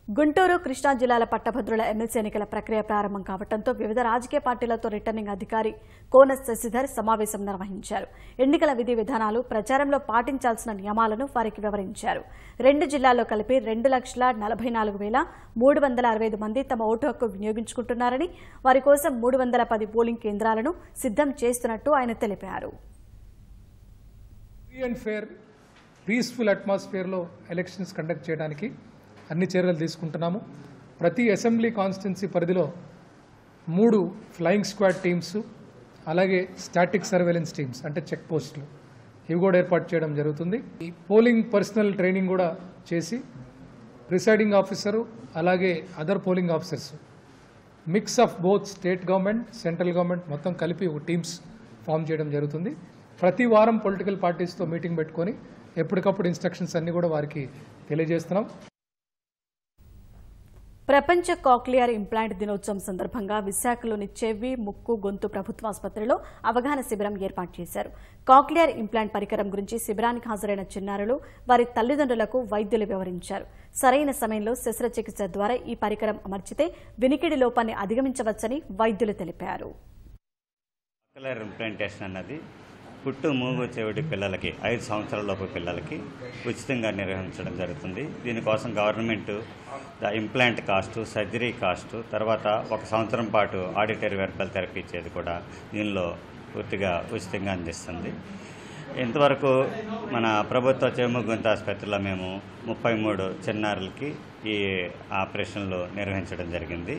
గుంటూరు కృష్ణా జిల్లాల పట్టభద్రుల ఎమ్మెల్సీ ఎన్నికల ప్రక్రియ ప్రారంభం కావడంతో వివిధ రాజకీయ పార్టీలతో రిటర్నింగ్ అధికారి కోన శశిధర్ సమావేశం నిర్వహించారు. ఎన్నికల విధి విధానాలు, ప్రచారంలో పాటించాల్సిన నియమాలను వారికి వివరించారు. 2 జిల్లాల్లో కలిపి 2,44,365 మంది తమ ఓటు హక్కు వినియోగించుకుంటున్నారని, వారి కోసం 310 పోలింగ్ కేంద్రాలను సిద్ధం చేస్తున్నట్టు ఆయన తెలిపారు. పీస్ఫుల్ అట్మాస్ఫియర్లో ఎలక్షన్స్ కండక్ట్ చేయడానికి అన్ని చర్యలు తీసుకుంటున్నాము. ప్రతి అసెంబ్లీ కాన్స్టిట్యున్సీ పరిధిలో 3 ఫ్లయింగ్ స్క్వాడ్ టీమ్స్, అలాగే స్టాటిక్ సర్వేలెన్స్ టీమ్స్ అంటే చెక్ పోస్టులు ఇవి కూడా ఏర్పాటు చేయడం జరుగుతుంది. ఈ పోలింగ్ పర్సనల్ ట్రైనింగ్ కూడా చేసి ప్రిసైడింగ్ ఆఫీసరు అలాగే other polling officers mix of both state government, central government మొత్తం కలిపి టీమ్స్ ఫామ్ చేయడం జరుగుతుంది. ప్రతి వారం పొలిటికల్ పార్టీస్తో మీటింగ్ పెట్టుకొని ఎప్పటికప్పుడు ఇన్స్ట్రక్షన్స్ అన్ని కూడా వారికి తెలియజేస్తున్నాం. ప్రపంచ కాక్లియర్ ఇంప్లాంట్ దినోత్సవం సందర్భంగా విశాఖలోని చెవి, ముక్కు, గొంతు ప్రభుత్వ ఆసుపత్రిలో అవగాహన శిబిరం ఏర్పాటు చేశారు. కాక్లియర్ ఇంప్లాంట్ పరికరం గురించి శిబిరానికి హాజరైన చిన్నారులు, వారి తల్లిదండ్రులకు వైద్యులు వివరించారు. సరైన సమయంలో శస్త్రచికిత్స ద్వారా ఈ పరికరం అమర్చితే వినికిడి లోపాన్ని అధిగమించవచ్చని వైద్యులు తెలిపారు. పుట్టు, మూగు, చెవిటి పిల్లలకి 5 సంవత్సరాలలోపు పిల్లలకి ఉచితంగా నిర్వహించడం జరుగుతుంది. దీనికోసం government implant cost, surgery cost, తర్వాత 1 సంవత్సరం పాటు ఆడిటరీ వెర్బల్ థెరపీ ఇచ్చేది కూడా దీనిలో పూర్తిగా ఉచితంగా అందిస్తుంది. ఇంతవరకు మన ప్రభుత్వ చెవి, గొంతు ఆసుపత్రిలో మేము 33 చిన్నారులకి ఈ ఆపరేషన్లు నిర్వహించడం జరిగింది.